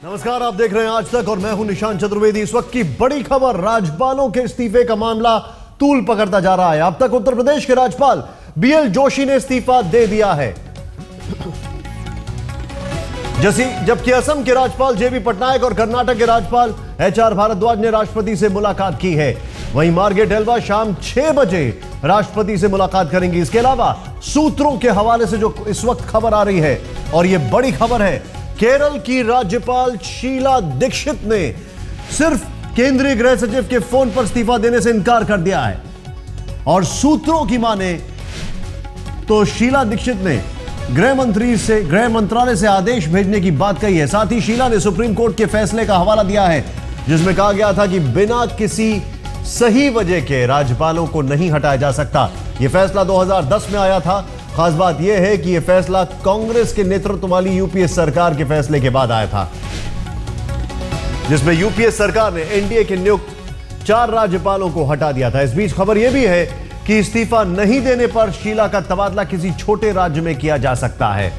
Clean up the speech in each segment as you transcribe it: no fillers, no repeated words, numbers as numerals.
नमस्कार, आप देख रहे हैं आज तक और मैं हूं निशांत चतुर्वेदी। इस वक्त की बड़ी खबर, राज्यपालों के इस्तीफे का मामला तूल पकड़ता जा रहा है। अब तक उत्तर प्रदेश के राज्यपाल बीएल जोशी ने इस्तीफा दे दिया है, जबकि असम के राज्यपाल जेबी पटनायक और कर्नाटक के राज्यपाल एचआर भारद्वाज ने राष्ट्रपति से मुलाकात की है। वहीं मार्गरेट एल्वा शाम 6 बजे राष्ट्रपति से मुलाकात करेंगी। इसके अलावा सूत्रों के हवाले से जो इस वक्त खबर आ रही है, और यह बड़ी खबर है, केरल की राज्यपाल शीला दीक्षित ने सिर्फ केंद्रीय गृह सचिव के फोन पर इस्तीफा देने से इनकार कर दिया है। और सूत्रों की माने तो शीला दीक्षित ने गृह मंत्रालय से आदेश भेजने की बात कही है। साथ ही शीला ने सुप्रीम कोर्ट के फैसले का हवाला दिया है, जिसमें कहा गया था कि बिना किसी सही वजह के राज्यपालों को नहीं हटाया जा सकता। यह फैसला 2010 में आया था। खास बात यह है कि यह फैसला कांग्रेस के नेतृत्व वाली यूपीए सरकार के फैसले के बाद आया था, जिसमें यूपीए सरकार ने एनडीए के नियुक्त 4 राज्यपालों को हटा दिया था। इस बीच खबर यह भी है कि इस्तीफा नहीं देने पर शीला का तबादला किसी छोटे राज्य में किया जा सकता है।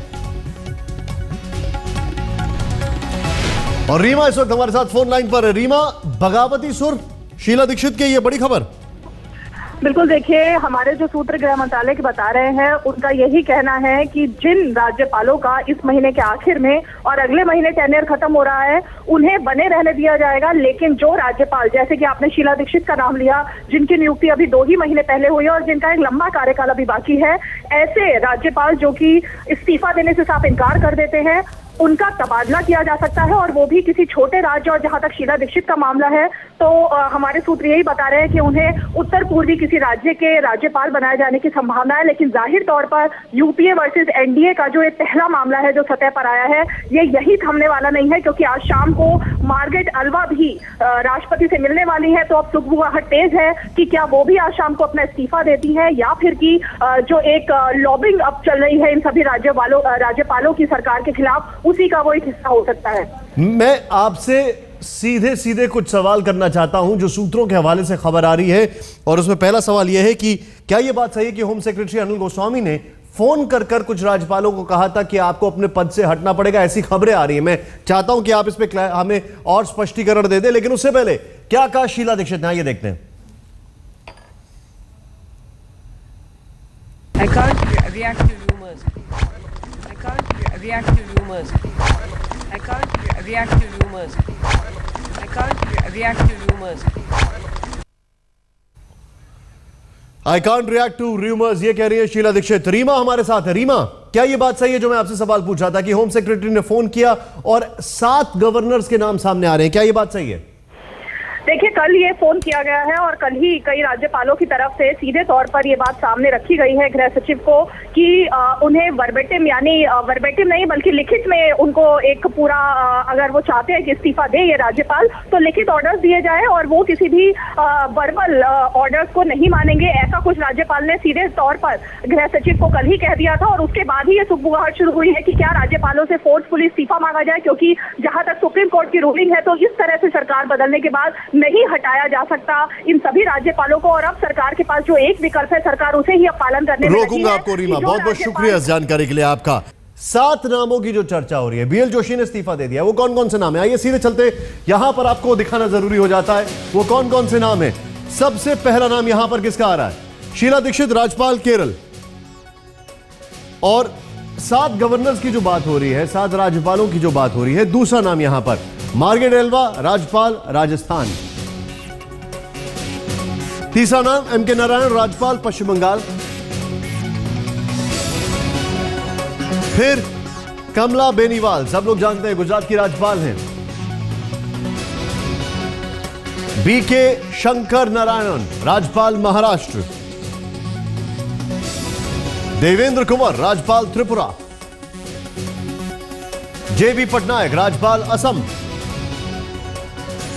और रीमा इस वक्त हमारे साथ फोन लाइन पर है। रीमा, बगावती सुर शीला दीक्षित के ये बड़ी खबर। बिल्कुल, देखिए, हमारे जो सूत्र गृह मंत्रालय के बता रहे हैं, उनका यही कहना है कि जिन राज्यपालों का इस महीने के आखिर में और अगले महीने टेन्योर खत्म हो रहा है, उन्हें बने रहने दिया जाएगा। लेकिन जो राज्यपाल, जैसे कि आपने शीला दीक्षित का नाम लिया, जिनकी नियुक्ति अभी 2 ही महीने पहले हुई है और जिनका एक लंबा कार्यकाल अभी बाकी है, ऐसे राज्यपाल जो कि इस्तीफा देने से साफ इनकार कर देते हैं, उनका तबादला किया जा सकता है, और वो भी किसी छोटे राज्य। और जहां तक शीला दीक्षित का मामला है, तो हमारे सूत्र यही बता रहे हैं कि उन्हें उत्तर पूर्वी किसी राज्य के राज्यपाल बनाए जाने की संभावना है। लेकिन जाहिर तौर पर यूपीए वर्सेस एनडीए का जो एक पहला मामला है जो सतह पर आया है, ये यही थमने वाला नहीं है, क्योंकि आज शाम को मार्गरेट एल्वा भी राष्ट्रपति से मिलने वाली है। तो अब सुगबुगाहट तेज है कि क्या वो भी आज शाम को अपना इस्तीफा देती है, या फिर कि जो एक लॉबिंग अब चल रही है इन सभी राज्यपालों की सरकार के खिलाफ, उसी का वो एक हिस्सा हो सकता है। मैं आपसे सीधे सीधे कुछ सवाल करना चाहता हूं जो सूत्रों के हवाले से खबर आ रही है, और उसमें पहला सवाल यह है कि क्या यह बात सही है कि होम सेक्रेटरी अनिल गोस्वामी ने फोन कर कुछ राज्यपालों को कहा था कि आपको अपने पद से हटना पड़ेगा? ऐसी खबरें आ रही है। मैं चाहता हूं कि आप इस पे हमें और स्पष्टीकरण दे दें, लेकिन उससे पहले क्या कहा शीला दीक्षित ने, ये देखते हैं। I can't react to rumors. I can't react to rumors. I can't react to rumors. I can't react to rumors. I can't react to rumors, ये कह रही है शीला दीक्षित। रीमा हमारे साथ है। रीमा, क्या ये बात सही है जो मैं आपसे सवाल पूछ रहा था कि होम सेक्रेटरी ने फोन किया और 7 गवर्नर्स के नाम सामने आ रहे हैं? क्या ये बात सही है? देखिए, कल ये फोन किया गया है और कल ही कई राज्यपालों की तरफ से सीधे तौर पर ये बात सामने रखी गई है गृह सचिव को कि उन्हें वर्बेटिम, यानी वर्बेटिम नहीं बल्कि लिखित में उनको एक पूरा, अगर वो चाहते हैं कि इस्तीफा दे ये राज्यपाल, तो लिखित ऑर्डर्स दिए जाए और वो किसी भी वर्बल ऑर्डर्स को नहीं मानेंगे। ऐसा कुछ राज्यपाल ने सीधे तौर पर गृह सचिव को कल ही कह दिया था, और उसके बाद ही ये सुगबुगाहट शुरू हुई है कि क्या राज्यपालों से फोर्सफुली इस्तीफा मांगा जाए, क्योंकि जहां तक सुप्रीम कोर्ट की रूलिंग है, तो इस तरह से सरकार बदलने के बाद नहीं हटाया जा सकता इन सभी राज्यपालों को। और अब सरकार के पास जो एक विकल्प है, सरकार उसे ही अब पालन करने में लगी है। रोकूंगा आपको रीमा, बहुत बहुत शुक्रिया इस जानकारी के लिए आपका। 7 नामों की जो चर्चा हो रही है, बीएल जोशी ने इस्तीफा दे दिया, वो कौन कौन से नाम है? आइए सीधे चलते, यहां पर आपको दिखाना जरूरी हो जाता है वो कौन कौन से नाम है। सबसे पहला नाम यहां पर किसका आ रहा है? शीला दीक्षित, राज्यपाल केरल। और 7 गवर्नर्स की जो बात हो रही है, 7 राज्यपालों की जो बात हो रही है, दूसरा नाम यहां पर मार्गरेट एल्वा, राज्यपाल राजस्थान। तीसरा नाम एमके नारायण, राज्यपाल पश्चिम बंगाल। फिर कमला बेनीवाल, सब लोग जानते हैं गुजरात की राज्यपाल हैं। बीके शंकर नारायणन, राज्यपाल महाराष्ट्र। देवेंद्र कुंवर, राज्यपाल त्रिपुरा। जेबी पटनायक, राज्यपाल असम।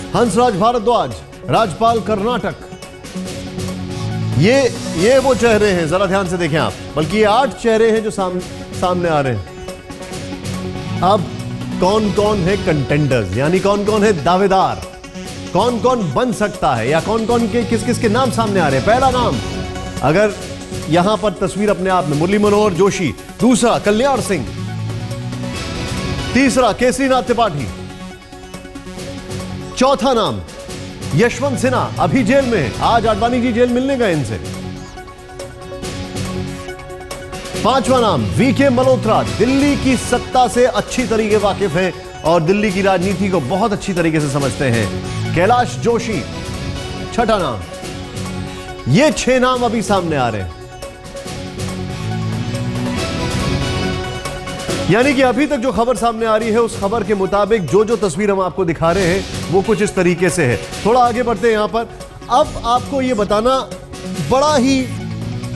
हंसराज भारद्वाज, राज्यपाल कर्नाटक। ये वो चेहरे हैं, जरा ध्यान से देखें आप, बल्कि ये 8 चेहरे हैं जो सामने आ रहे हैं। अब कौन कौन है कंटेंडर्स, यानी कौन कौन है दावेदार, कौन कौन बन सकता है, या कौन कौन के किस किस के नाम सामने आ रहे हैं? पहला नाम, अगर यहां पर तस्वीर अपने आप में, मुरली मनोहर जोशी। दूसरा कल्याण सिंह। तीसरा केसरीनाथ त्रिपाठी। चौथा नाम यशवंत सिन्हा, अभी जेल में है, आज आडवाणी जी जेल मिलने गए इनसे। पांचवा नाम वीके मल्होत्रा, दिल्ली की सत्ता से अच्छी तरीके वाकिफ हैं और दिल्ली की राजनीति को बहुत अच्छी तरीके से समझते हैं, कैलाश जोशी। छठा नाम, ये 6 नाम अभी सामने आ रहे हैं। यानी कि अभी तक जो खबर सामने आ रही है उस खबर के मुताबिक जो तस्वीर हम आपको दिखा रहे हैं वो कुछ इस तरीके से है। थोड़ा आगे बढ़ते हैं यहां पर। अब आपको यह बताना बड़ा ही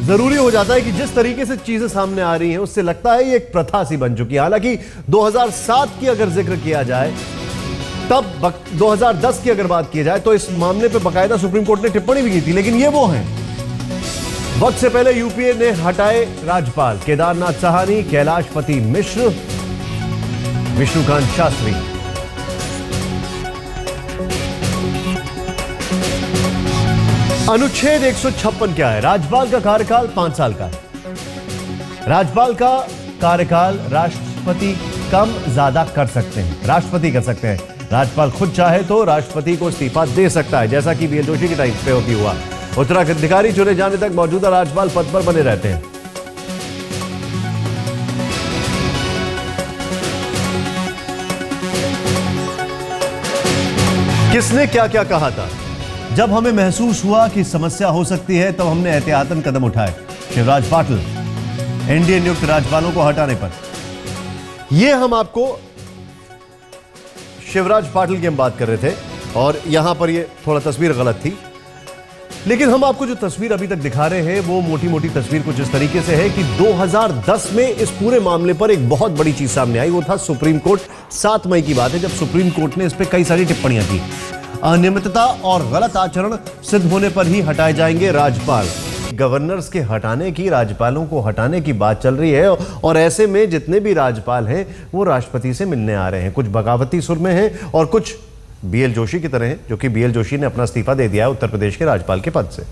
जरूरी हो जाता है कि जिस तरीके से चीजें सामने आ रही हैं उससे लगता है ये एक प्रथा सी बन चुकी है। हालांकि 2007 की अगर जिक्र किया जाए, तब 2010 की अगर बात की जाए तो इस मामले पर बाकायदा सुप्रीम कोर्ट ने टिप्पणी भी की थी। लेकिन ये वो हैं, वक्त से पहले यूपीए ने हटाए राज्यपाल केदारनाथ सहानी, कैलाशपति मिश्र, विष्णुकांत शास्त्री। अनुच्छेद 156 क्या है? राज्यपाल का कार्यकाल 5 साल का है। राज्यपाल का कार्यकाल राष्ट्रपति कम ज्यादा कर सकते हैं, राष्ट्रपति कर सकते हैं। राज्यपाल खुद चाहे तो राष्ट्रपति को इस्तीफा दे सकता है, जैसा कि बीएल जोशी के टाइम पे होती हुआ। उत्तराधिकारी चुने जाने तक मौजूदा राज्यपाल पद पर बने रहते हैं। किसने क्या क्या कहा था? जब हमें महसूस हुआ कि समस्या हो सकती है तब हमने एहतियातन कदम उठाए। शिवराज पाटिल, एनडीए नियुक्त राज्यपालों को हटाने पर। यह हम आपको शिवराज पाटिल की हम बात कर रहे थे और यहां पर यह थोड़ा तस्वीर गलत थी, लेकिन हम आपको जो तस्वीर अभी तक दिखा रहे हैं वो मोटी मोटी तस्वीर कुछ इस तरीके से है कि 2010 में इस पूरे मामले पर एक बहुत बड़ी चीज सामने आई। वो था सुप्रीम कोर्ट, 7 मई की बात है, जब सुप्रीम कोर्ट ने इस पर कई सारी टिप्पणियां की। अनियमितता और गलत आचरण सिद्ध होने पर ही हटाए जाएंगे राज्यपाल। गवर्नर्स के हटाने की, राज्यपालों को हटाने की बात चल रही है और ऐसे में जितने भी राज्यपाल हैं वो राष्ट्रपति से मिलने आ रहे हैं। कुछ बगावती सुर में हैं और कुछ बीएल जोशी की तरह हैं, जो कि बीएल जोशी ने अपना इस्तीफा दे दिया है उत्तर प्रदेश के राज्यपाल के पद से।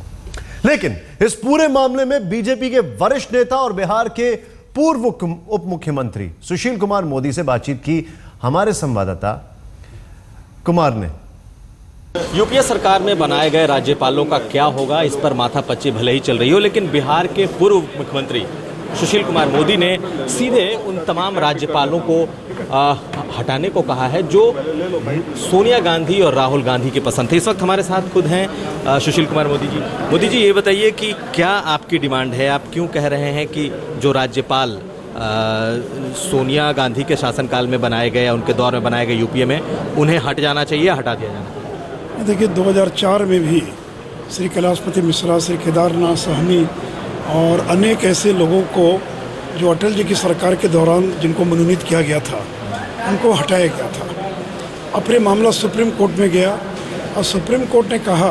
लेकिन इस पूरे मामले में बीजेपी के वरिष्ठ नेता और बिहार के पूर्व उप मुख्यमंत्री सुशील कुमार मोदी से बातचीत की हमारे संवाददाता कुमार ने। यूपीए सरकार में बनाए गए राज्यपालों का क्या होगा, इस पर माथापच्ची भले ही चल रही हो, लेकिन बिहार के पूर्व मुख्यमंत्री सुशील कुमार मोदी ने सीधे उन तमाम राज्यपालों को हटाने को कहा है जो सोनिया गांधी और राहुल गांधी की पसंद थे। इस वक्त हमारे साथ खुद हैं सुशील कुमार मोदी जी। मोदी जी, ये बताइए कि क्या आपकी डिमांड है? आप क्यों कह रहे हैं कि जो राज्यपाल सोनिया गांधी के शासनकाल में बनाए गए या उनके दौर में बनाए गए यूपीए में, उन्हें हट जाना चाहिए, हटा दिया जाना? देखिए, 2004 में भी श्री कैलाशपति मिश्रा, श्री केदारनाथ सहानी और अनेक ऐसे लोगों को जो अटल जी की सरकार के दौरान जिनको मनोनीत किया गया था उनको हटाया गया था। अब ये मामला सुप्रीम कोर्ट में गया और सुप्रीम कोर्ट ने कहा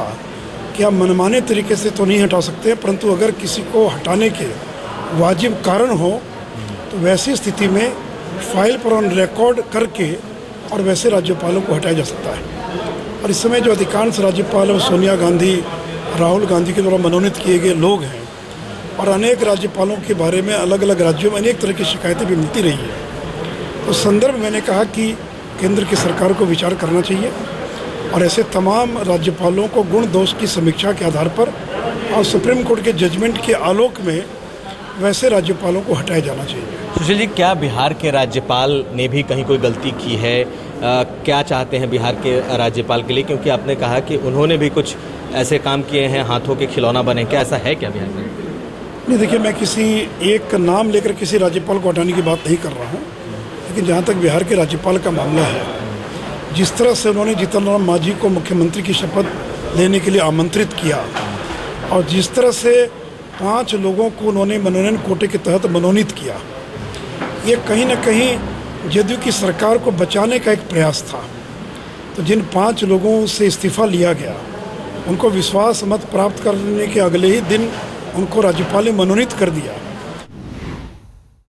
कि आप मनमाने तरीके से तो नहीं हटा सकते, परंतु अगर किसी को हटाने के वाजिब कारण हो तो वैसी स्थिति में फाइल पर ऑन रिकॉर्ड करके और वैसे राज्यपालों को हटाया जा सकता है। और इस समय जो अधिकांश राज्यपाल सोनिया गांधी, राहुल गांधी के द्वारा मनोनीत किए गए लोग हैं और अनेक राज्यपालों के बारे में अलग अलग राज्यों में अनेक तरह की शिकायतें भी मिलती रही है। तो संदर्भ में मैंने कहा कि केंद्र की सरकार को विचार करना चाहिए और ऐसे तमाम राज्यपालों को गुण दोष की समीक्षा के आधार पर और सुप्रीम कोर्ट के जजमेंट के आलोक में वैसे राज्यपालों को हटाया जाना चाहिए। सुशील जी, क्या बिहार के राज्यपाल ने भी कहीं कोई गलती की है? क्या चाहते हैं बिहार के राज्यपाल के लिए? क्योंकि आपने कहा कि उन्होंने भी कुछ ऐसे काम किए हैं, हाथों के खिलौना बने, क्या ऐसा है क्या बिहार में? नहीं, देखिए, मैं किसी एक नाम लेकर किसी राज्यपाल को हटाने की बात नहीं कर रहा हूँ, लेकिन जहाँ तक बिहार के राज्यपाल का मामला है, जिस तरह से उन्होंने जीतन राम मांझी को मुख्यमंत्री की शपथ लेने के लिए आमंत्रित किया और जिस तरह से 5 लोगों को उन्होंने मनोनयन कोटे के तहत मनोनीत किया, ये कहीं न कहीं जदयू की सरकार को बचाने का एक प्रयास था। तो जिन 5 लोगों से इस्तीफा लिया गया उनको विश्वास मत प्राप्त करने के अगले ही दिन उनको राज्यपाल ने मनोनीत कर दिया।